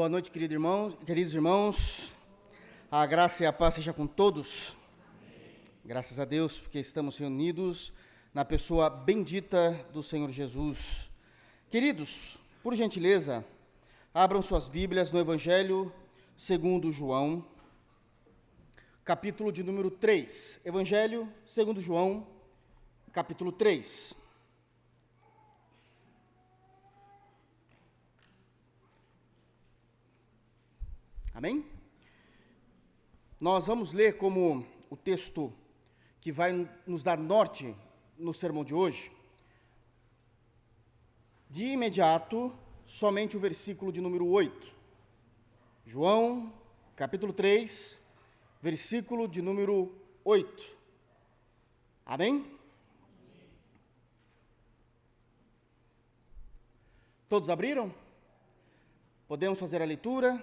Boa noite, queridos irmãos. A graça e a paz seja com todos. Graças a Deus, porque estamos reunidos na pessoa bendita do Senhor Jesus. Queridos, por gentileza, abram suas Bíblias no Evangelho segundo João, capítulo de número 3. Evangelho segundo João, capítulo 3. Amém? Nós vamos ler como o texto que vai nos dar norte no sermão de hoje. De imediato, somente o versículo de número 8. João, capítulo 3, versículo de número 8. Amém? Todos abriram? Podemos fazer a leitura?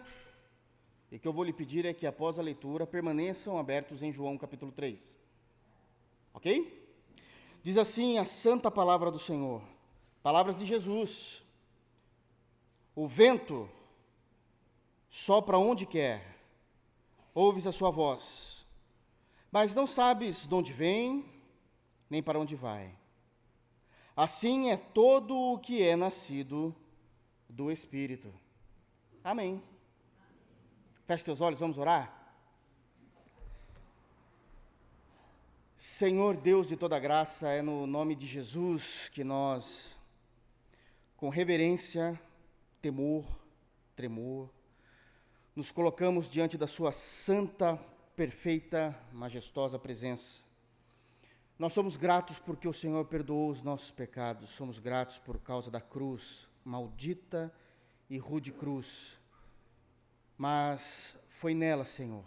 E o que eu vou lhe pedir é que, após a leitura, permaneçam abertos em João capítulo 3. Ok? Diz assim a santa palavra do Senhor, palavras de Jesus. O vento sopra onde quer, ouves a sua voz, mas não sabes de onde vem, nem para onde vai. Assim é todo o que é nascido do Espírito. Amém. Feche seus olhos, vamos orar? Senhor Deus de toda graça, é no nome de Jesus que nós, com reverência, temor, tremor, nos colocamos diante da sua santa, perfeita, majestosa presença. Nós somos gratos porque o Senhor perdoou os nossos pecados, somos gratos por causa da cruz, maldita e rude cruz. Mas foi nela, Senhor,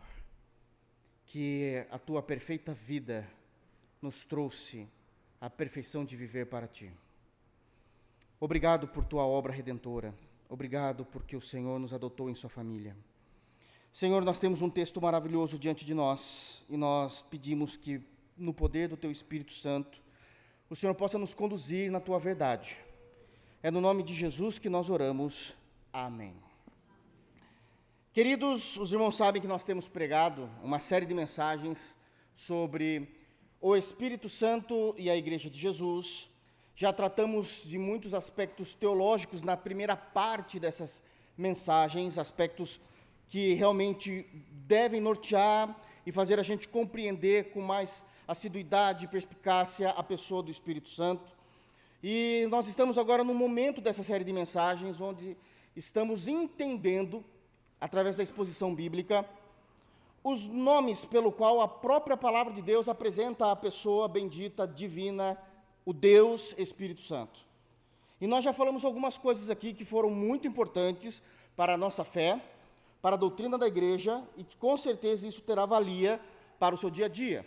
que a tua perfeita vida nos trouxe a perfeição de viver para ti. Obrigado por tua obra redentora. Obrigado porque o Senhor nos adotou em sua família. Senhor, nós temos um texto maravilhoso diante de nós e nós pedimos que, no poder do teu Espírito Santo, o Senhor possa nos conduzir na tua verdade. É no nome de Jesus que nós oramos. Amém. Queridos, os irmãos sabem que nós temos pregado uma série de mensagens sobre o Espírito Santo e a Igreja de Jesus. Já tratamos de muitos aspectos teológicos na primeira parte dessas mensagens, aspectos que realmente devem nortear e fazer a gente compreender com mais assiduidade e perspicácia a pessoa do Espírito Santo. E nós estamos agora no momento dessa série de mensagens onde estamos entendendo, através da exposição bíblica, os nomes pelo qual a própria palavra de Deus apresenta a pessoa bendita, divina, o Deus Espírito Santo. E nós já falamos algumas coisas aqui que foram muito importantes para a nossa fé, para a doutrina da igreja, e que com certeza isso terá valia para o seu dia a dia.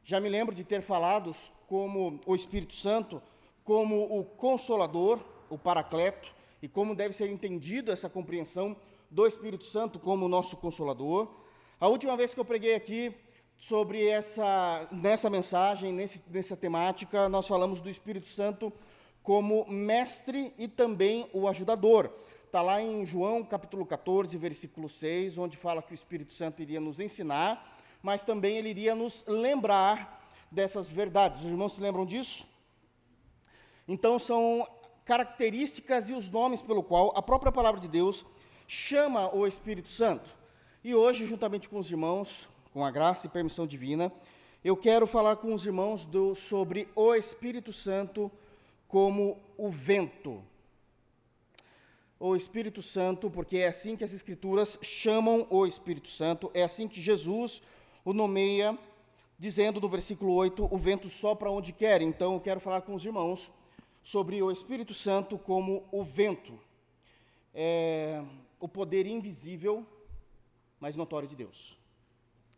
Já me lembro de ter falado como o Espírito Santo, como o Consolador, o Paracleto, e como deve ser entendido essa compreensão do Espírito Santo como nosso Consolador. A última vez que eu preguei aqui sobre nessa mensagem, nessa temática, nós falamos do Espírito Santo como mestre e também o ajudador. Está lá em João capítulo 14, versículo 6, onde fala que o Espírito Santo iria nos ensinar, mas também ele iria nos lembrar dessas verdades. Os irmãos se lembram disso? Então, são características e os nomes pelo qual a própria palavra de Deus chama o Espírito Santo. E hoje, juntamente com os irmãos, com a graça e permissão divina, eu quero falar com os irmãos sobre o Espírito Santo como o vento. O Espírito Santo, porque é assim que as Escrituras chamam o Espírito Santo, é assim que Jesus o nomeia, dizendo no versículo 8, o vento sopra onde quer. Então, eu quero falar com os irmãos sobre o Espírito Santo como o vento. O poder invisível, mas notório de Deus.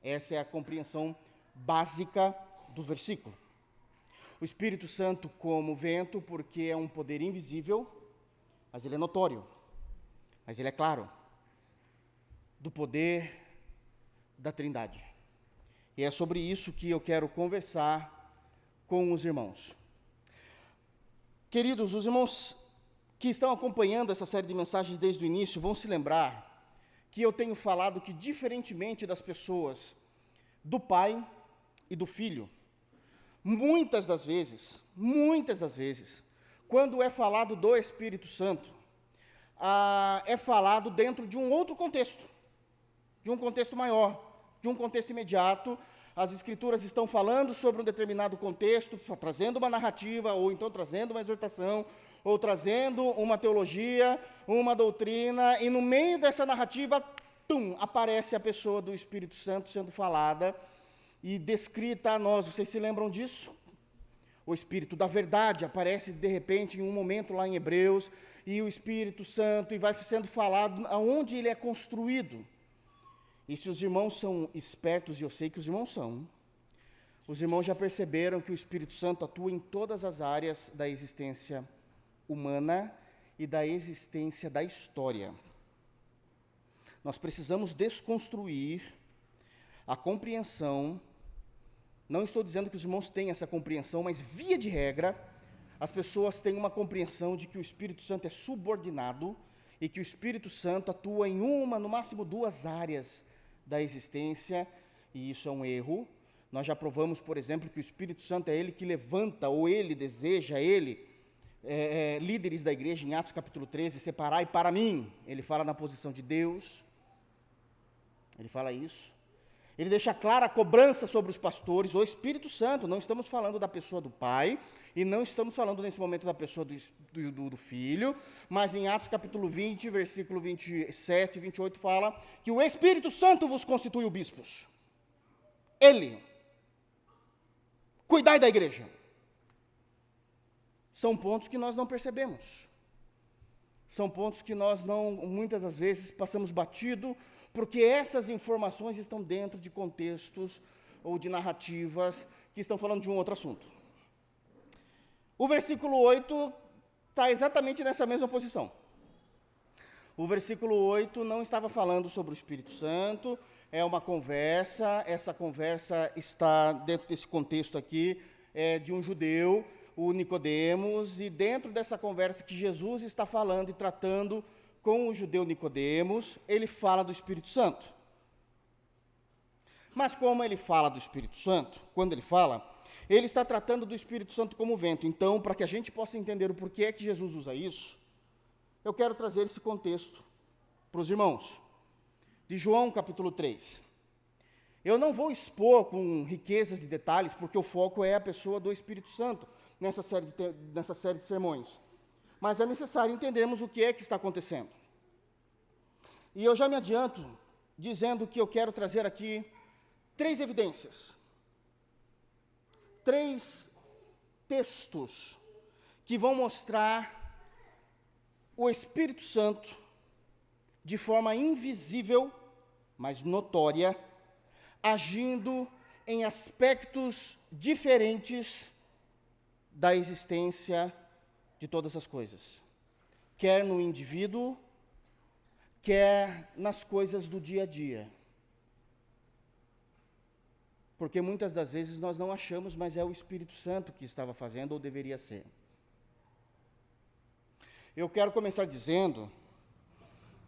Essa é a compreensão básica do versículo. O Espírito Santo como vento, porque é um poder invisível, mas ele é notório, mas ele é claro, do poder da Trindade. E é sobre isso que eu quero conversar com os irmãos. Queridos, os irmãos que estão acompanhando essa série de mensagens desde o início vão se lembrar que eu tenho falado que, diferentemente das pessoas do Pai e do Filho, muitas das vezes, quando é falado do Espírito Santo, é falado dentro de um outro contexto, de um contexto maior, de um contexto imediato. As Escrituras estão falando sobre um determinado contexto, trazendo uma narrativa, ou então trazendo uma exortação, ou trazendo uma teologia, uma doutrina, e no meio dessa narrativa, aparece a pessoa do Espírito Santo sendo falada e descrita a nós. Vocês se lembram disso? O Espírito da verdade aparece de repente em um momento lá em Hebreus, e o Espírito Santo, e vai sendo falado aonde ele é construído. E se os irmãos são espertos, e eu sei que os irmãos são, os irmãos já perceberam que o Espírito Santo atua em todas as áreas da existência humana e da existência da história. Nós precisamos desconstruir a compreensão. Não estou dizendo que os irmãos têm essa compreensão, mas, via de regra, as pessoas têm uma compreensão de que o Espírito Santo é subordinado e que o Espírito Santo atua em uma, no máximo duas áreas da existência, e isso é um erro. Nós já provamos, por exemplo, que o Espírito Santo é ele que levanta, ou ele deseja, líderes da igreja, em Atos capítulo 13, separai para mim. Ele fala na posição de Deus, ele fala isso. Ele deixa clara a cobrança sobre os pastores, o Espírito Santo. Não estamos falando da pessoa do Pai, e não estamos falando nesse momento da pessoa do Filho, mas em Atos capítulo 20, versículo 27 e 28, fala que o Espírito Santo vos constituiu bispos. Ele. Cuidai da igreja. São pontos que nós não percebemos. São pontos que nós não, muitas das vezes, passamos batido, porque essas informações estão dentro de contextos ou de narrativas que estão falando de um outro assunto. O versículo 8 está exatamente nessa mesma posição. O versículo 8 não estava falando sobre o Espírito Santo, é uma conversa, essa conversa está dentro desse contexto aqui, de um judeu, o Nicodemos, e dentro dessa conversa que Jesus está falando e tratando com o judeu Nicodemos, ele fala do Espírito Santo. Mas como ele fala do Espírito Santo, quando ele fala, ele está tratando do Espírito Santo como vento. Então, para que a gente possa entender o porquê que Jesus usa isso, eu quero trazer esse contexto para os irmãos, de João capítulo 3. Eu não vou expor com riquezas de detalhes, porque o foco é a pessoa do Espírito Santo nessa série de sermões. Mas é necessário entendermos o que é que está acontecendo. E eu já me adianto dizendo que eu quero trazer aqui 3 evidências. 3 textos que vão mostrar o Espírito Santo de forma invisível, mas notória, agindo em aspectos diferentes da existência de todas as coisas, quer no indivíduo, quer nas coisas do dia a dia. Porque muitas das vezes nós não achamos, mas é o Espírito Santo que estava fazendo, ou deveria ser. Eu quero começar dizendo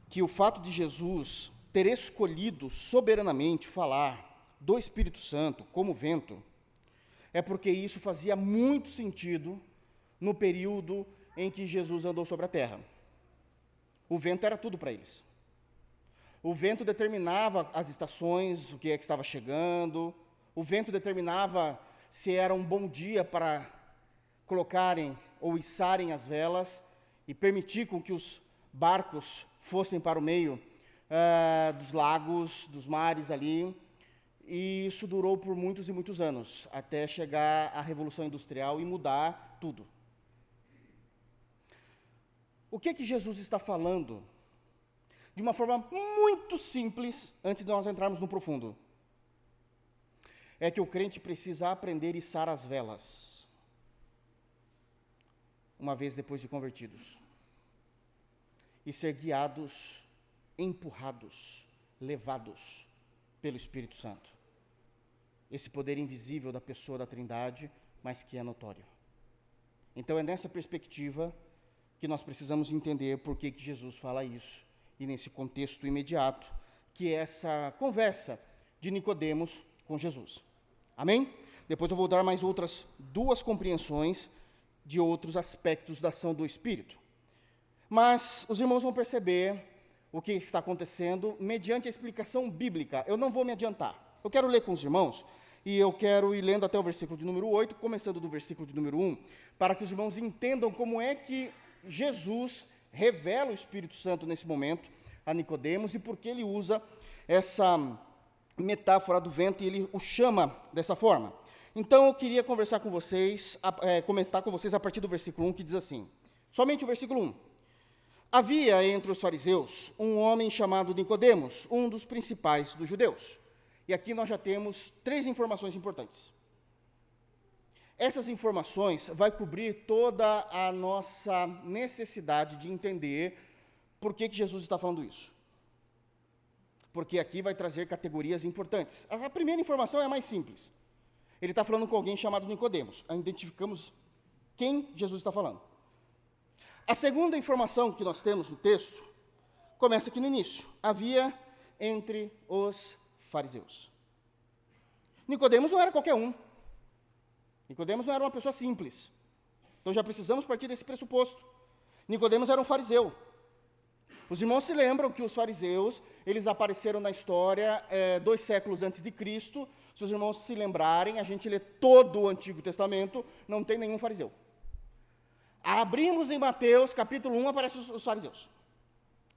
que o fato de Jesus ter escolhido soberanamente falar do Espírito Santo como vento, é porque isso fazia muito sentido no período em que Jesus andou sobre a terra. O vento era tudo para eles. O vento determinava as estações, o que é que estava chegando. O vento determinava se era um bom dia para colocarem ou içarem as velas e permitir com que os barcos fossem para o meio dos lagos, dos mares ali. E isso durou por muitos e muitos anos, até chegar à Revolução Industrial e mudar tudo. O que Jesus está falando? De uma forma muito simples, antes de nós entrarmos no profundo. É que o crente precisa aprender a içar as velas, uma vez depois de convertidos, e ser guiados, empurrados, levados pelo Espírito Santo. Esse poder invisível da pessoa da Trindade, mas que é notório. Então é nessa perspectiva que nós precisamos entender por que Jesus fala isso, e nesse contexto imediato, que é essa conversa de Nicodemos com Jesus. Amém? Depois eu vou dar mais outras duas compreensões de outros aspectos da ação do Espírito. Mas os irmãos vão perceber o que está acontecendo mediante a explicação bíblica. Eu não vou me adiantar. Eu quero ler com os irmãos, e eu quero ir lendo até o versículo de número 8, começando do versículo de número 1, para que os irmãos entendam como é que Jesus revela o Espírito Santo nesse momento a Nicodemos e por que ele usa essa metáfora do vento e ele o chama dessa forma. Então eu queria conversar com vocês, comentar com vocês a partir do versículo 1, que diz assim, somente o versículo 1. Havia entre os fariseus um homem chamado Nicodemos, um dos principais dos judeus. E aqui nós já temos 3 informações importantes. Essas informações vai cobrir toda a nossa necessidade de entender por que Jesus está falando isso. Porque aqui vai trazer categorias importantes. A primeira informação é a mais simples. Ele está falando com alguém chamado Nicodemos. Identificamos quem Jesus está falando. A segunda informação que nós temos no texto começa aqui no início. Havia entre os fariseus. Nicodemos não era qualquer um. Nicodemos não era uma pessoa simples. Então já precisamos partir desse pressuposto. Nicodemos era um fariseu. Os irmãos se lembram que os fariseus, eles apareceram na história 2 séculos antes de Cristo. Se os irmãos se lembrarem, a gente lê todo o Antigo Testamento, não tem nenhum fariseu. Abrimos em Mateus, capítulo 1, aparecem os fariseus.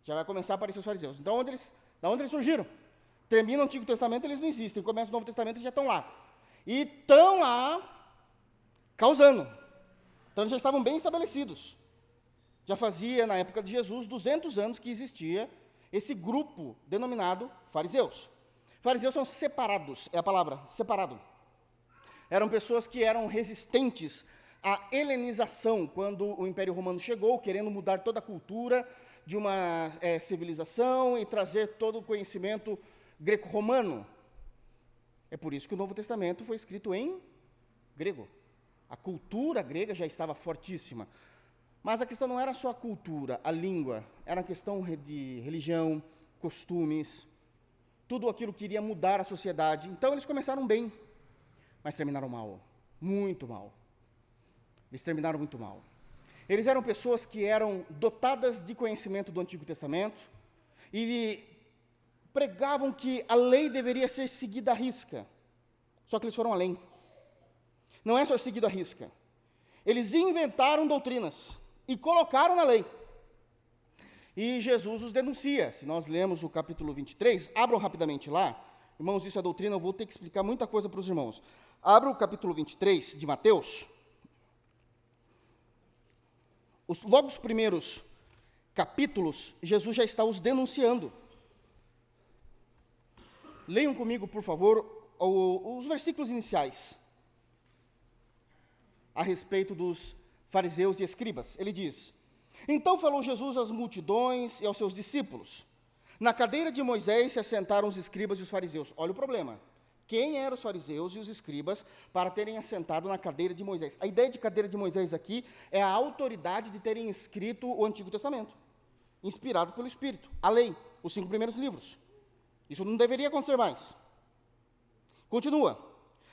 Já vai começar a aparecer os fariseus. Então, da onde eles surgiram? Termina o Antigo Testamento, eles não existem. Começa o Novo Testamento, eles já estão lá. E estão lá causando. Então, eles já estavam bem estabelecidos. Já fazia, na época de Jesus, 200 anos que existia esse grupo denominado fariseus. Fariseus são separados, é a palavra, separado. Eram pessoas que eram resistentes à helenização, quando o Império Romano chegou, querendo mudar toda a cultura de uma civilização e trazer todo o conhecimento greco-romano. É por isso que o Novo Testamento foi escrito em grego. A cultura grega já estava fortíssima. Mas a questão não era só a cultura, a língua, era a questão de religião, costumes, tudo aquilo que iria mudar a sociedade. Então, eles começaram bem, mas terminaram mal, muito mal. Eles terminaram muito mal. Eles eram pessoas que eram dotadas de conhecimento do Antigo Testamento e pregavam que a lei deveria ser seguida à risca. Só que eles foram além. Não é só seguido à risca. Eles inventaram doutrinas e colocaram na lei. E Jesus os denuncia. Se nós lemos o capítulo 23, abram rapidamente lá. Irmãos, isso é doutrina, eu vou ter que explicar muita coisa para os irmãos. Abra o capítulo 23 de Mateus. Logo os primeiros capítulos, Jesus já está os denunciando. Leiam comigo, por favor, os versículos iniciais a respeito dos fariseus e escribas. Ele diz: Então falou Jesus às multidões e aos seus discípulos. Na cadeira de Moisés se assentaram os escribas e os fariseus. Olha o problema. Quem eram os fariseus e os escribas para terem assentado na cadeira de Moisés? A ideia de cadeira de Moisés aqui é a autoridade de terem escrito o Antigo Testamento, inspirado pelo Espírito, a lei, os 5 primeiros livros. Isso não deveria acontecer mais. Continua.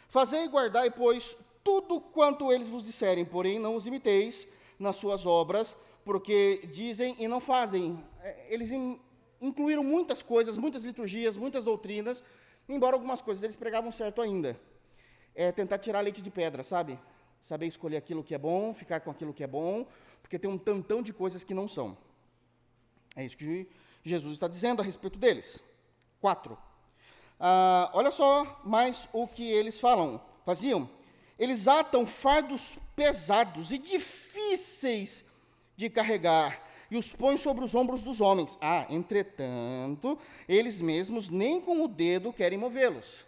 Fazei e guardai, pois, tudo quanto eles vos disserem, porém não os imiteis nas suas obras, porque dizem e não fazem. Eles incluíram muitas coisas, muitas liturgias, muitas doutrinas, embora algumas coisas eles pregavam certo ainda. É tentar tirar leite de pedra, sabe? Saber escolher aquilo que é bom, ficar com aquilo que é bom, porque tem um tantão de coisas que não são. É isso que Jesus está dizendo a respeito deles. 4. Olha só mais o que eles faziam. Eles atam fardos pesados e difíceis de carregar e os põem sobre os ombros dos homens. Entretanto, eles mesmos nem com o dedo querem movê-los.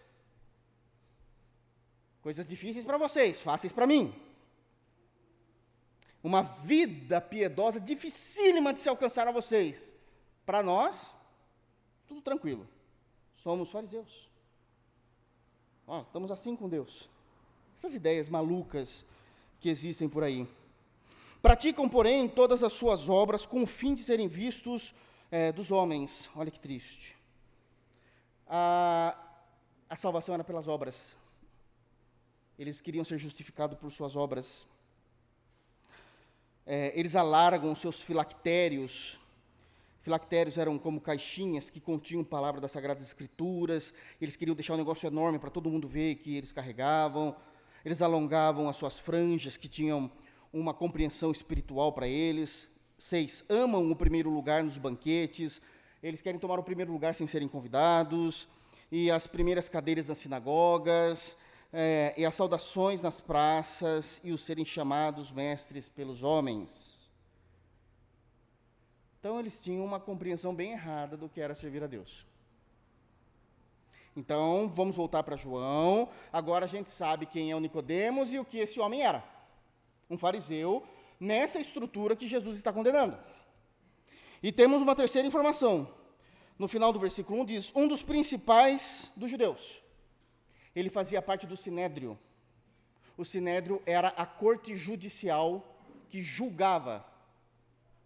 Coisas difíceis para vocês, fáceis para mim. Uma vida piedosa dificílima de se alcançar a vocês. Para nós, tudo tranquilo. Somos fariseus. Estamos assim com Deus. Essas ideias malucas que existem por aí. Praticam, porém, todas as suas obras com o fim de serem vistos dos homens. Olha que triste. A salvação era pelas obras. Eles queriam ser justificados por suas obras. Eles alargam os seus filactérios. Filactérios eram como caixinhas que continham palavra das Sagradas Escrituras. Eles queriam deixar um negócio enorme para todo mundo ver que eles carregavam. Eles alongavam as suas franjas, que tinham uma compreensão espiritual para eles. 6, amam o primeiro lugar nos banquetes. Eles querem tomar o primeiro lugar sem serem convidados. E as primeiras cadeiras nas sinagogas. E as saudações nas praças. E os serem chamados mestres pelos homens. Então, eles tinham uma compreensão bem errada do que era servir a Deus. Então, vamos voltar para João. Agora a gente sabe quem é o Nicodemos e o que esse homem era. Um fariseu, nessa estrutura que Jesus está condenando. E temos uma terceira informação. No final do versículo 1 diz, um dos principais dos judeus. Ele fazia parte do Sinédrio. O Sinédrio era a corte judicial que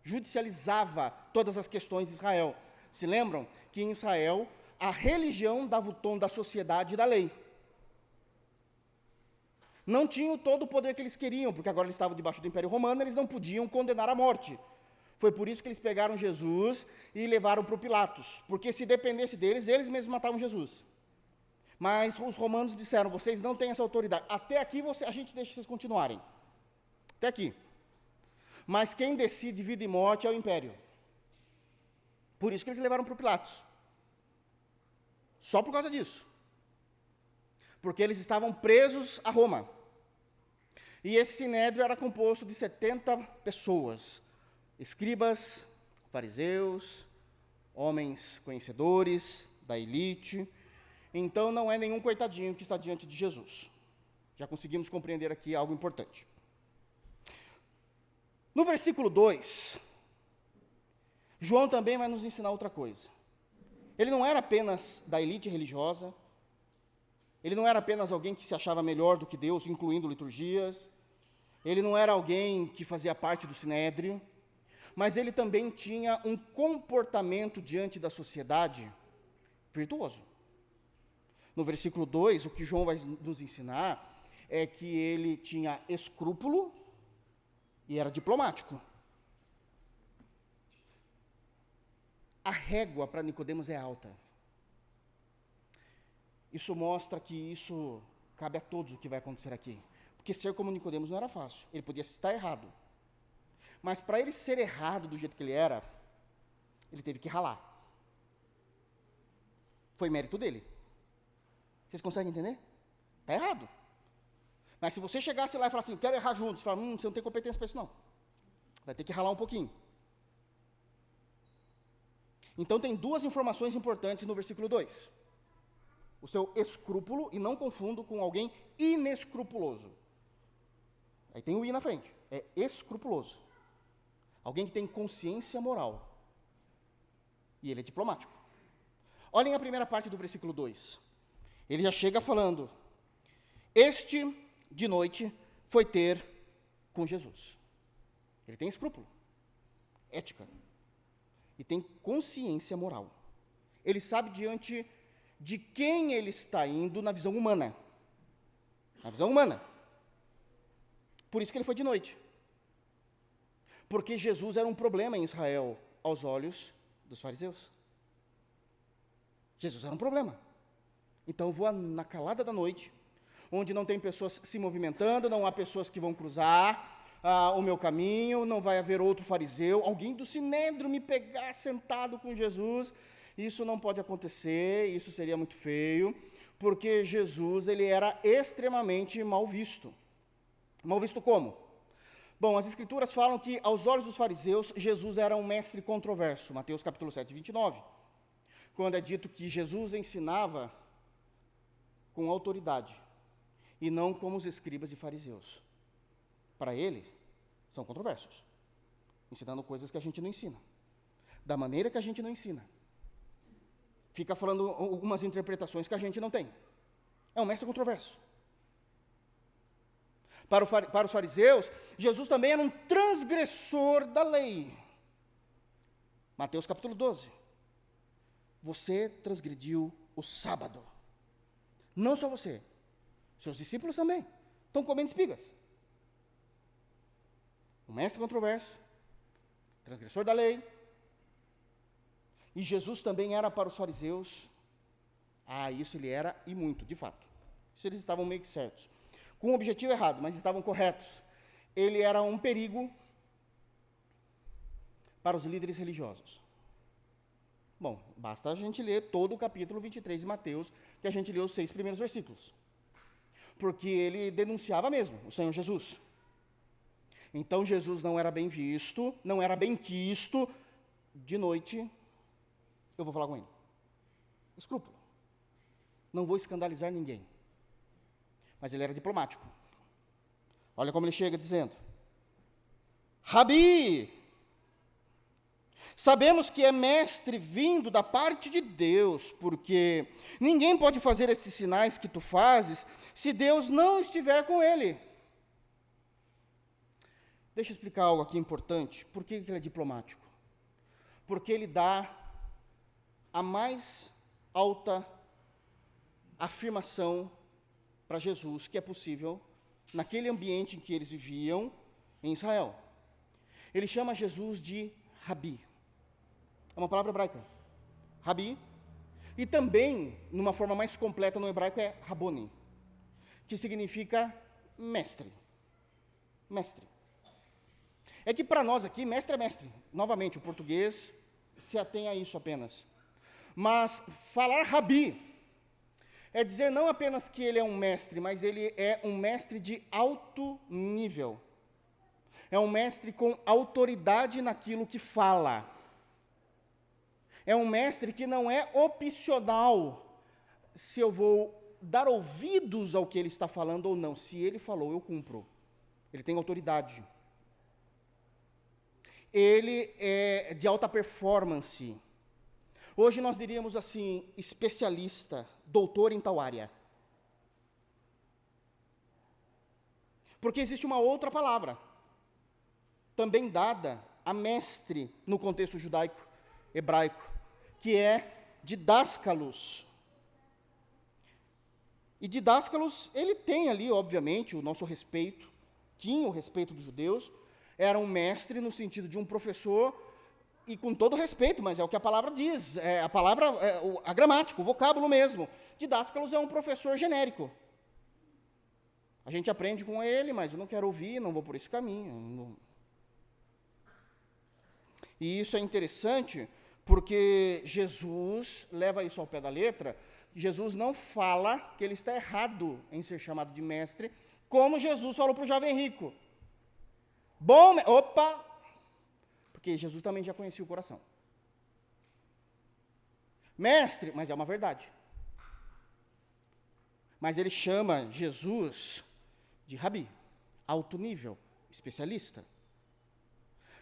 judicializava todas as questões de Israel. Se lembram que em Israel a religião dava o tom da sociedade e da lei. Não tinham todo o poder que eles queriam, porque agora eles estavam debaixo do Império Romano, eles não podiam condenar à morte. Foi por isso que eles pegaram Jesus e levaram para o Pilatos, porque se dependesse deles, eles mesmos matavam Jesus. Mas os romanos disseram, vocês não têm essa autoridade, até aqui a gente deixa vocês continuarem. Até aqui. Mas quem decide vida e morte é o Império. Por isso que eles levaram para o Pilatos. Só por causa disso. Porque eles estavam presos a Roma. E esse sinédrio era composto de 70 pessoas. Escribas, fariseus, homens conhecedores da elite. Então não é nenhum coitadinho que está diante de Jesus. Já conseguimos compreender aqui algo importante. No versículo 2, João também vai nos ensinar outra coisa. Ele não era apenas da elite religiosa, ele não era apenas alguém que se achava melhor do que Deus, incluindo liturgias, ele não era alguém que fazia parte do sinédrio, mas ele também tinha um comportamento diante da sociedade virtuoso. No versículo 2, o que João vai nos ensinar é que ele tinha escrúpulo e era diplomático. A régua para Nicodemos é alta. Isso mostra que isso cabe a todos o que vai acontecer aqui. Porque ser como Nicodemos não era fácil. Ele podia estar errado. Mas para ele ser errado do jeito que ele era, ele teve que ralar. Foi mérito dele. Vocês conseguem entender? Está errado. Mas se você chegasse lá e falasse assim, quero errar juntos, você fala, você não tem competência para isso não. Vai ter que ralar um pouquinho. Então tem duas informações importantes no versículo 2. O seu escrúpulo, e não confundo com alguém inescrupuloso. Aí tem o i na frente, é escrupuloso. Alguém que tem consciência moral. E ele é diplomático. Olhem a primeira parte do versículo 2. Ele já chega falando, este de noite foi ter com Jesus. Ele tem escrúpulo, ética. E tem consciência moral. Ele sabe diante de quem ele está indo na visão humana. Na visão humana. Por isso que ele foi de noite. Porque Jesus era um problema em Israel aos olhos dos fariseus. Jesus era um problema. Então eu vou na calada da noite, onde não tem pessoas se movimentando, não há pessoas que vão cruzar o meu caminho, não vai haver outro fariseu, alguém do sinédrio me pegar sentado com Jesus. Isso não pode acontecer, isso seria muito feio, porque Jesus ele era extremamente mal visto. Mal visto como? Bom, as escrituras falam que aos olhos dos fariseus, Jesus era um mestre controverso, Mateus capítulo 7, 29, quando é dito que Jesus ensinava com autoridade, e não como os escribas e fariseus. Para ele, são controversos, ensinando coisas que a gente não ensina, da maneira que a gente não ensina. Fica falando algumas interpretações que a gente não tem. É um mestre controverso. Para os fariseus, Jesus também era um transgressor da lei. Mateus capítulo 12. Você transgrediu o sábado. Não só você, seus discípulos também estão comendo espigas. Um mestre controverso, transgressor da lei. E Jesus também era para os fariseus. Isso ele era, e muito, de fato. Isso eles estavam meio que certos. Com um objetivo errado, mas estavam corretos. Ele era um perigo para os líderes religiosos. Bom, basta a gente ler todo o capítulo 23 de Mateus, que a gente leu os 6 primeiros versículos. Porque ele denunciava mesmo o Senhor Jesus. Então Jesus não era bem visto, não era bem quisto. De noite, eu vou falar com ele. Escrúpulo. Não vou escandalizar ninguém. Mas ele era diplomático. Olha como ele chega dizendo: Rabi, sabemos que é mestre vindo da parte de Deus, porque ninguém pode fazer esses sinais que tu fazes se Deus não estiver com ele. Deixa eu explicar algo aqui importante. Por que ele é diplomático? Porque ele dá a mais alta afirmação para Jesus que é possível naquele ambiente em que eles viviam em Israel. Ele chama Jesus de Rabi. É uma palavra hebraica. Rabi. E também, numa forma mais completa no hebraico, é Raboni, que significa mestre. Mestre. É que para nós aqui, mestre é mestre. Novamente, o português se atém a isso apenas. Mas falar Rabi é dizer não apenas que ele é um mestre, mas ele é um mestre de alto nível. É um mestre com autoridade naquilo que fala. É um mestre que não é opcional se eu vou dar ouvidos ao que ele está falando ou não. Se ele falou, eu cumpro. Ele tem autoridade. Ele é de alta performance. Hoje nós diríamos assim, especialista, doutor em tal área. Porque existe uma outra palavra, também dada a mestre no contexto judaico, hebraico, que é didáscalos. E didáscalos, ele tem ali, obviamente, o nosso respeito, tinha o respeito dos judeus, era um mestre no sentido de um professor, e com todo respeito, mas é o que a palavra diz, a gramática, o vocábulo mesmo. Didáscalos é um professor genérico. A gente aprende com ele, mas eu não quero ouvir, não vou por esse caminho. E isso é interessante, porque Jesus leva isso ao pé da letra. Jesus não fala que ele está errado em ser chamado de mestre, como Jesus falou para o jovem rico. Porque Jesus também já conhecia o coração. Mestre, mas é uma verdade. Mas ele chama Jesus de Rabi, alto nível, especialista.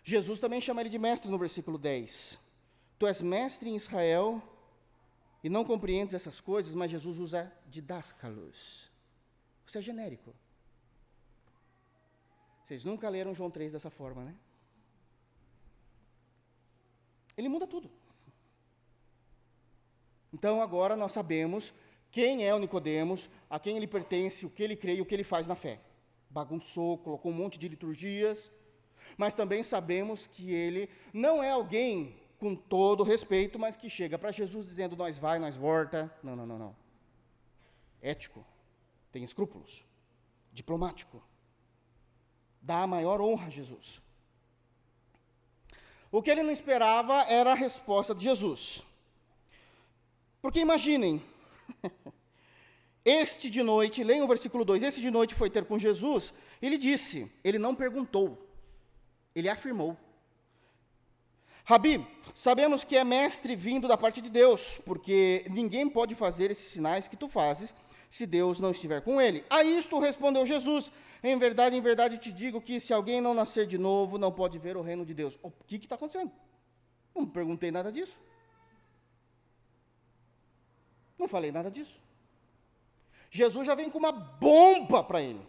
Jesus também chama ele de mestre no versículo 10. Tu és mestre em Israel e não compreendes essas coisas, mas Jesus usa didáscalos. Isso é genérico. Vocês nunca leram João 3 dessa forma, né? Ele muda tudo. Então agora nós sabemos quem é o Nicodemos, a quem ele pertence, o que ele crê e o que ele faz na fé. Bagunçou, colocou um monte de liturgias, mas também sabemos que ele não é alguém com todo respeito, mas que chega para Jesus dizendo, nós vai, nós volta. Não. Ético, tem escrúpulos, diplomático, dá a maior honra a Jesus. O que ele não esperava era a resposta de Jesus. Porque imaginem, este de noite, leiam o versículo 2, este de noite foi ter com Jesus, ele disse, ele não perguntou, ele afirmou. Rabi, sabemos que é mestre vindo da parte de Deus, porque ninguém pode fazer esses sinais que tu fazes, se Deus não estiver com ele. A isto respondeu Jesus, em verdade te digo que se alguém não nascer de novo, não pode ver o reino de Deus. O que está acontecendo? Não perguntei nada disso. Não falei nada disso. Jesus já vem com uma bomba para ele.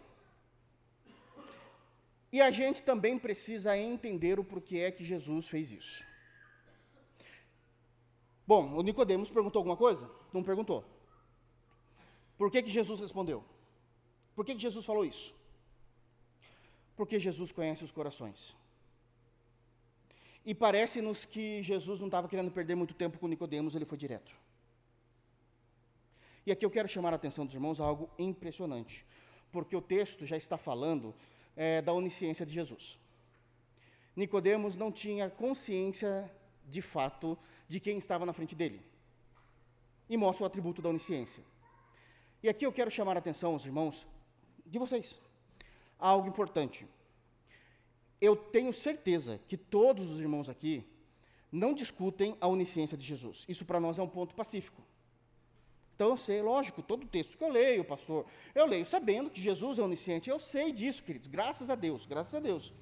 E a gente também precisa entender o porquê é que Jesus fez isso. Bom, o Nicodemos perguntou alguma coisa? Não perguntou. Por que Jesus respondeu? Por que Jesus falou isso? Porque Jesus conhece os corações. E parece-nos que Jesus não estava querendo perder muito tempo com Nicodemos, ele foi direto. E aqui eu quero chamar a atenção dos irmãos a algo impressionante, porque o texto já está falando da onisciência de Jesus. Nicodemos não tinha consciência, de fato, de quem estava na frente dele. E mostra o atributo da onisciência. E aqui eu quero chamar a atenção aos irmãos, de vocês, a algo importante. Eu tenho certeza que todos os irmãos aqui não discutem a onisciência de Jesus. Isso para nós é um ponto pacífico. Então eu sei, lógico, todo texto que eu leio, pastor, eu leio sabendo que Jesus é onisciente. Eu sei disso, queridos, graças a Deus, graças a Deus.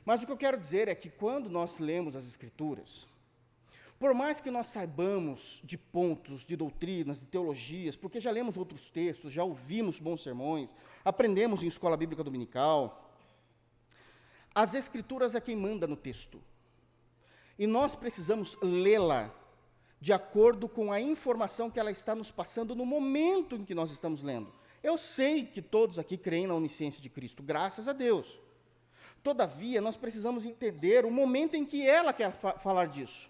Mas o que eu quero dizer é que quando nós lemos as Escrituras, por mais que nós saibamos de pontos, de doutrinas, de teologias, porque já lemos outros textos, já ouvimos bons sermões, aprendemos em escola bíblica dominical, as Escrituras é quem manda no texto. E nós precisamos lê-la de acordo com a informação que ela está nos passando no momento em que nós estamos lendo. Eu sei que todos aqui creem na onisciência de Cristo, graças a Deus. Todavia, nós precisamos entender o momento em que ela quer falar disso.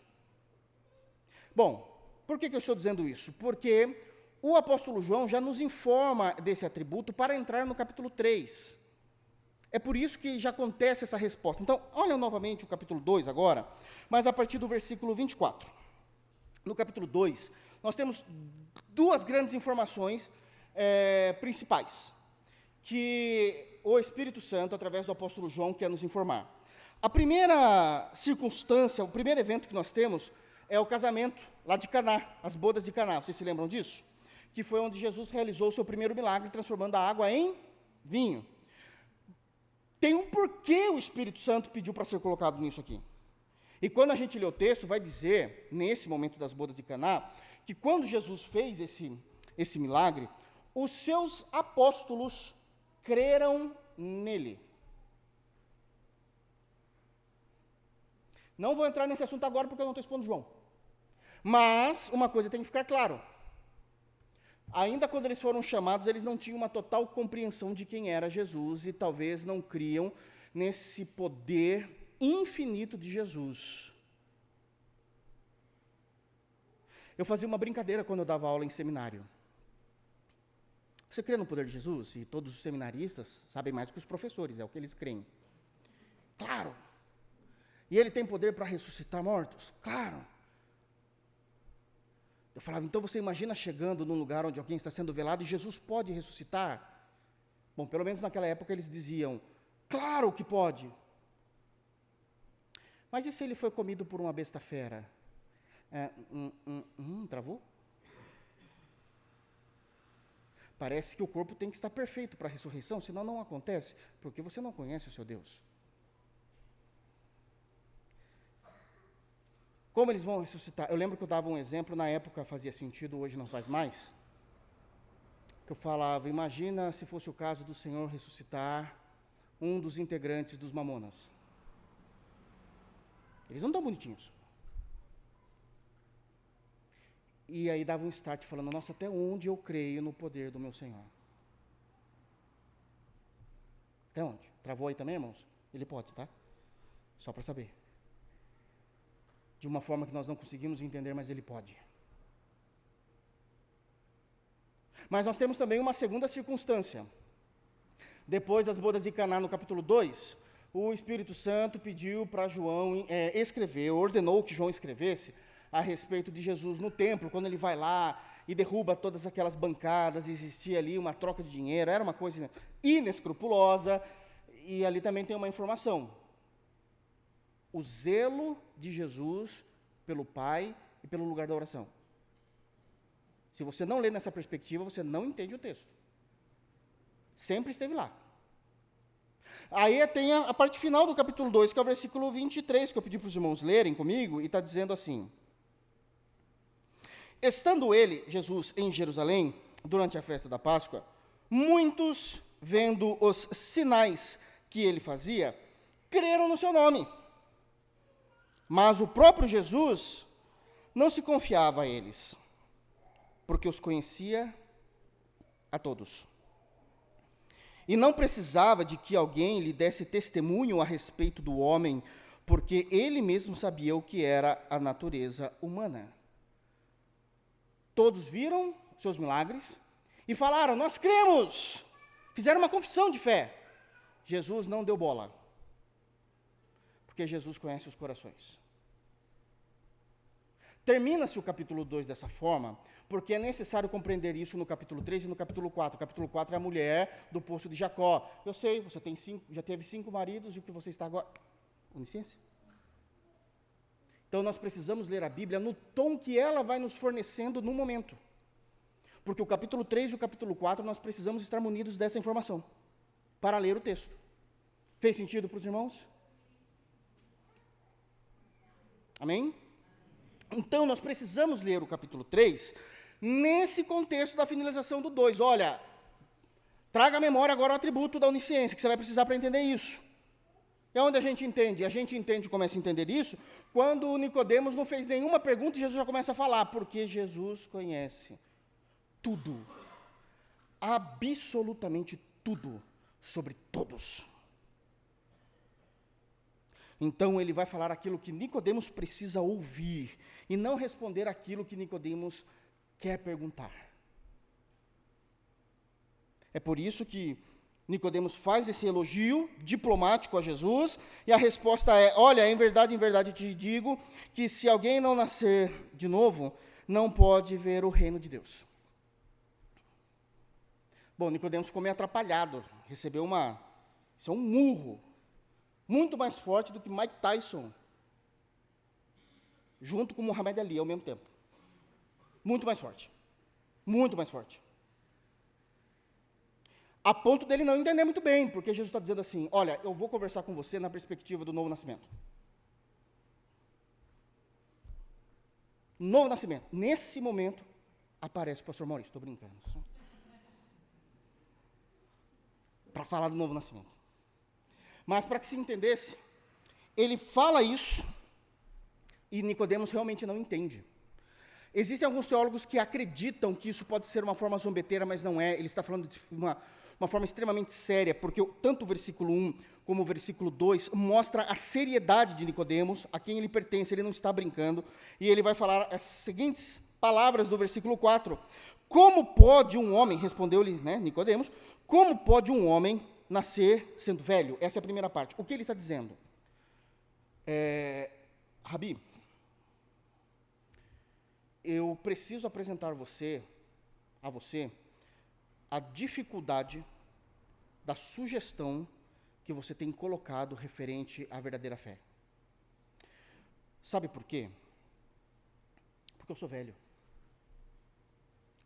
Bom, por que eu estou dizendo isso? Porque o apóstolo João já nos informa desse atributo para entrar no capítulo 3. É por isso que já acontece essa resposta. Então, olha novamente o capítulo 2 agora, mas a partir do versículo 24. No capítulo 2, nós temos duas grandes informações principais, que o Espírito Santo, através do apóstolo João, quer nos informar. A primeira circunstância, o primeiro evento que nós temos é o casamento lá de Caná, as bodas de Caná. Vocês se lembram disso? Que foi onde Jesus realizou o seu primeiro milagre, transformando a água em vinho. Tem um porquê o Espírito Santo pediu para ser colocado nisso aqui. E quando a gente lê o texto, vai dizer, nesse momento das bodas de Caná, que quando Jesus fez esse milagre, os seus apóstolos creram nele. Não vou entrar nesse assunto agora porque eu não estou expondo João. Mas uma coisa tem que ficar claro. Ainda quando eles foram chamados, eles não tinham uma total compreensão de quem era Jesus e talvez não criam nesse poder infinito de Jesus. Eu fazia uma brincadeira quando eu dava aula em seminário. Você crê no poder de Jesus? E todos os seminaristas sabem mais que os professores, é o que eles creem. Claro. E ele tem poder para ressuscitar mortos? Claro. Eu falava, então você imagina chegando num lugar onde alguém está sendo velado e Jesus pode ressuscitar? Bom, pelo menos naquela época eles diziam, claro que pode. Mas e se ele foi comido por uma besta fera? Travou? Parece que o corpo tem que estar perfeito para a ressurreição, senão não acontece, porque você não conhece o seu Deus. Como eles vão ressuscitar? Eu lembro que eu dava um exemplo, na época fazia sentido, hoje não faz mais. Que eu falava, imagina se fosse o caso do Senhor ressuscitar um dos integrantes dos Mamonas. Eles não estão bonitinhos. E aí dava um start falando, nossa, até onde eu creio no poder do meu Senhor? Até onde? Travou aí também, irmãos? Ele pode, tá? Só para saber. De uma forma que nós não conseguimos entender, mas ele pode. Mas nós temos também uma segunda circunstância. Depois das bodas de Caná, no capítulo 2, o Espírito Santo pediu para João escrever, ordenou que João escrevesse a respeito de Jesus no templo, quando ele vai lá e derruba todas aquelas bancadas, existia ali uma troca de dinheiro, era uma coisa inescrupulosa, e ali também tem uma informação. O zelo de Jesus pelo Pai e pelo lugar da oração. Se você não lê nessa perspectiva, você não entende o texto. Sempre esteve lá. Aí tem a parte final do capítulo 2, que é o versículo 23, que eu pedi para os irmãos lerem comigo, e está dizendo assim: estando ele, Jesus, em Jerusalém, durante a festa da Páscoa, muitos, vendo os sinais que ele fazia, creram no seu nome. Mas o próprio Jesus não se confiava a eles, porque os conhecia a todos. E não precisava de que alguém lhe desse testemunho a respeito do homem, porque ele mesmo sabia o que era a natureza humana. Todos viram seus milagres e falaram: nós cremos. Fizeram uma confissão de fé. Jesus não deu bola, porque Jesus conhece os corações. Termina-se o capítulo 2 dessa forma, porque é necessário compreender isso no capítulo 3 e no capítulo 4. O capítulo 4 é a mulher do poço de Jacó. Eu sei, você tem já teve 5 maridos, e o que você está agora? Com licença. Então, nós precisamos ler a Bíblia no tom que ela vai nos fornecendo no momento. Porque o capítulo 3 e o capítulo 4, nós precisamos estar munidos dessa informação, para ler o texto. Fez sentido para os irmãos? Amém? Então, nós precisamos ler o capítulo 3 nesse contexto da finalização do 2. Olha, traga à memória agora o atributo da onisciência, que você vai precisar para entender isso. É onde a gente entende. A gente entende, começa a entender isso, quando Nicodemos não fez nenhuma pergunta e Jesus já começa a falar, porque Jesus conhece tudo, absolutamente tudo, sobre todos. Então ele vai falar aquilo que Nicodemos precisa ouvir, e não responder aquilo que Nicodemos quer perguntar. É por isso que Nicodemos faz esse elogio diplomático a Jesus, e a resposta é: olha, em verdade te digo, que se alguém não nascer de novo, não pode ver o reino de Deus. Bom, Nicodemos ficou meio atrapalhado, recebeu isso é um murro, muito mais forte do que Mike Tyson, junto com Muhammad Ali ao mesmo tempo. Muito mais forte. Muito mais forte. A ponto dele não entender muito bem, porque Jesus está dizendo assim: olha, eu vou conversar com você na perspectiva do novo nascimento. Novo nascimento. Nesse momento, aparece o pastor Maurício, estou brincando. Para falar do novo nascimento. Mas para que se entendesse, ele fala isso, e Nicodemos realmente não entende. Existem alguns teólogos que acreditam que isso pode ser uma forma zombeteira, mas não é. Ele está falando de uma forma extremamente séria, porque tanto o versículo 1 como o versículo 2 mostra a seriedade de Nicodemos, a quem ele pertence, ele não está brincando, e ele vai falar as seguintes palavras do versículo 4. Como pode um homem, respondeu-lhe, Nicodemos, como pode um homem nascer sendo velho? Essa é a primeira parte. O que ele está dizendo? Rabi, eu preciso apresentar a você a dificuldade da sugestão que você tem colocado referente à verdadeira fé. Sabe por quê? Porque eu sou velho.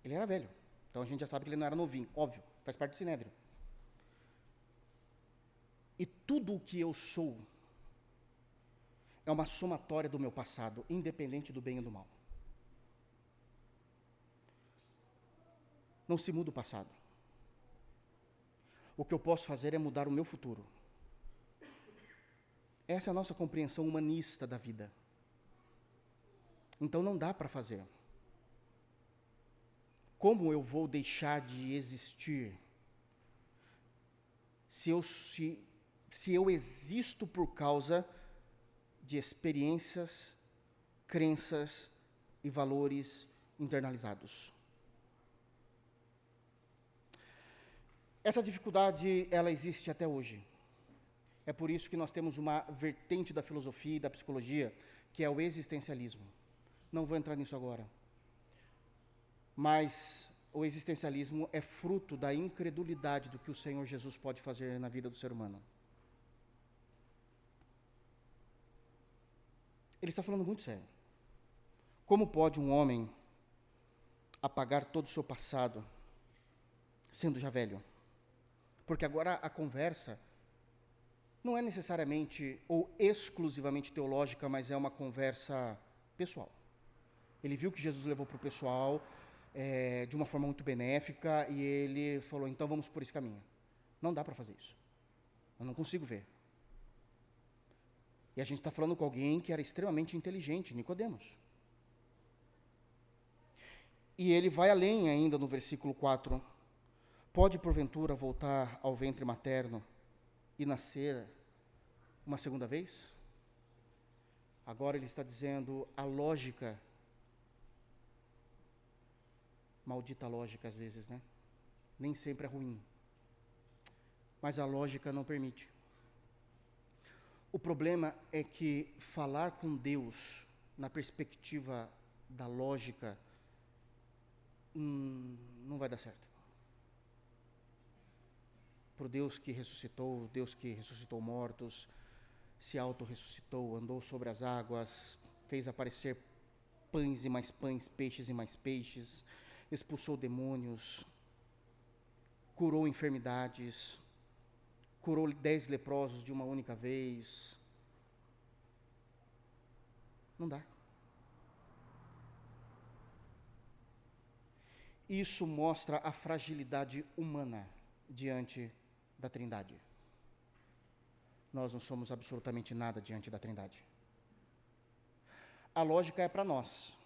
Ele era velho, então a gente já sabe que ele não era novinho, óbvio, faz parte do sinédrio. E tudo o que eu sou é uma somatória do meu passado, independente do bem e do mal. Não se muda o passado. O que eu posso fazer é mudar o meu futuro. Essa é a nossa compreensão humanista da vida. Então não dá para fazer. Como eu vou deixar de existir se eu existo por causa de experiências, crenças e valores internalizados? Essa dificuldade, ela existe até hoje. É por isso que nós temos uma vertente da filosofia e da psicologia, que é o existencialismo. Não vou entrar nisso agora. Mas o existencialismo é fruto da incredulidade do que o Senhor Jesus pode fazer na vida do ser humano. Ele está falando muito sério. Como pode um homem apagar todo o seu passado, sendo já velho? Porque agora a conversa não é necessariamente ou exclusivamente teológica, mas é uma conversa pessoal. Ele viu que Jesus levou para o pessoal de uma forma muito benéfica, e ele falou: então vamos por esse caminho. Não dá para fazer isso. Eu não consigo ver. E a gente está falando com alguém que era extremamente inteligente, Nicodemos. E ele vai além ainda no versículo 4. Pode, porventura, voltar ao ventre materno e nascer uma segunda vez? Agora ele está dizendo a lógica, maldita lógica às vezes, né? Nem sempre é ruim, mas a lógica não permite. O problema é que falar com Deus na perspectiva da lógica não vai dar certo. Por Deus que ressuscitou mortos, se auto-ressuscitou, andou sobre as águas, fez aparecer pães e mais pães, peixes e mais peixes, expulsou demônios, curou enfermidades, curou 10 leprosos de uma única vez. Não dá. Isso mostra a fragilidade humana diante da Trindade. Nós não somos absolutamente nada diante da Trindade. A lógica é para nós.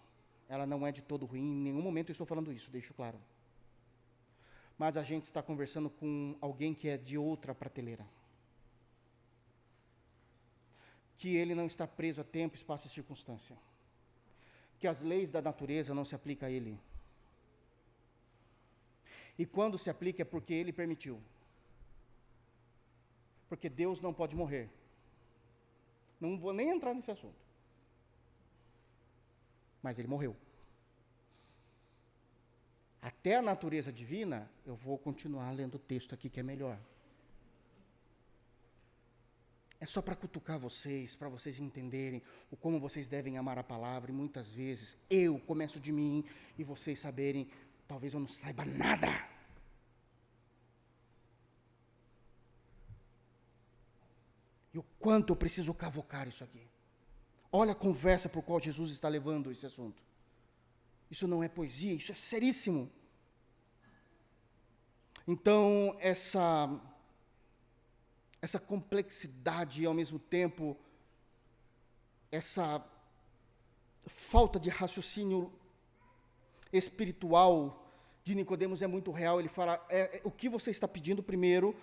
Ela não é de todo ruim, em nenhum momento eu estou falando isso, deixo claro. Mas a gente está conversando com alguém que é de outra prateleira. Que ele não está preso a tempo, espaço e circunstância. Que as leis da natureza não se aplicam a ele. E quando se aplica é porque ele permitiu. Porque Deus não pode morrer. Não vou nem entrar nesse assunto. Mas ele morreu. Até a natureza divina, eu vou continuar lendo o texto aqui que é melhor. É só para cutucar vocês, para vocês entenderem o como vocês devem amar a palavra, e muitas vezes eu começo de mim e vocês saberem, talvez eu não saiba nada. E o quanto eu preciso cavocar isso aqui. Olha a conversa por qual Jesus está levando esse assunto. Isso não é poesia, isso é seríssimo. Então, essa complexidade e, ao mesmo tempo, essa falta de raciocínio espiritual de Nicodemos é muito real. Ele fala, o que você está pedindo, primeiro,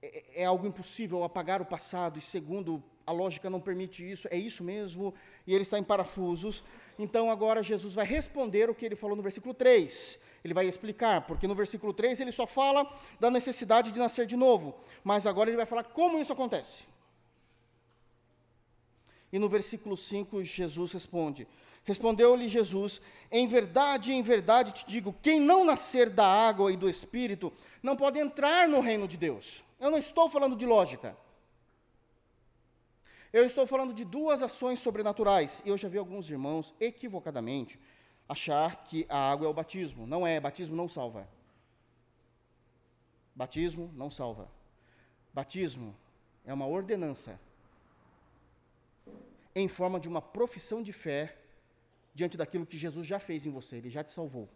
é algo impossível, apagar o passado, e segundo, a lógica não permite isso, é isso mesmo, e ele está em parafusos. Então agora Jesus vai responder o que ele falou no versículo 3, ele vai explicar, porque no versículo 3 ele só fala da necessidade de nascer de novo, mas agora ele vai falar como isso acontece. E no versículo 5 Jesus responde, respondeu-lhe Jesus, em verdade te digo, quem não nascer da água e do Espírito, não pode entrar no reino de Deus. Eu não estou falando de lógica. Eu estou falando de duas ações sobrenaturais. E eu já vi alguns irmãos, equivocadamente, achar que a água é o batismo. Não é, batismo não salva. Batismo não salva. Batismo é uma ordenança em forma de uma profissão de fé diante daquilo que Jesus já fez em você, ele já te salvou.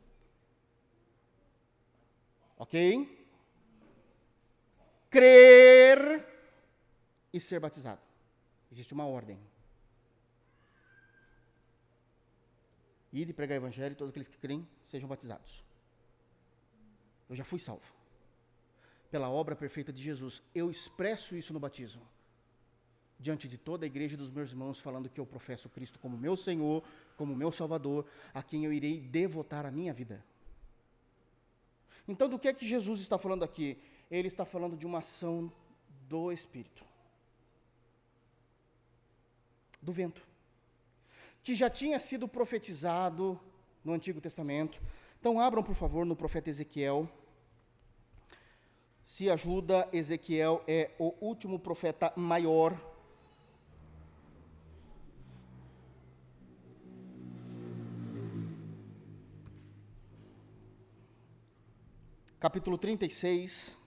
Ok? Crer e ser batizado. Existe uma ordem. Ide pregar o evangelho e todos aqueles que creem sejam batizados. Eu já fui salvo. Pela obra perfeita de Jesus. Eu expresso isso no batismo. Diante de toda a igreja dos meus irmãos, falando que eu professo Cristo como meu Senhor, como meu Salvador, a quem eu irei devotar a minha vida. Então, do que é que Jesus está falando aqui? Ele está falando de uma ação do Espírito. Do vento. Que já tinha sido profetizado no Antigo Testamento. Então, abram, por favor, no profeta Ezequiel. Se ajuda, Ezequiel é o último profeta maior. Capítulo 36.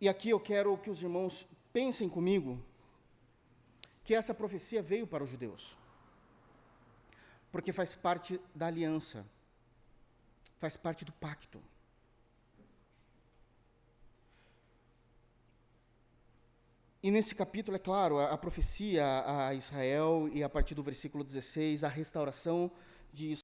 E aqui eu quero que os irmãos pensem comigo que essa profecia veio para os judeus, porque faz parte da aliança, faz parte do pacto. E nesse capítulo, é claro, a profecia a Israel, e a partir do versículo 16, a restauração de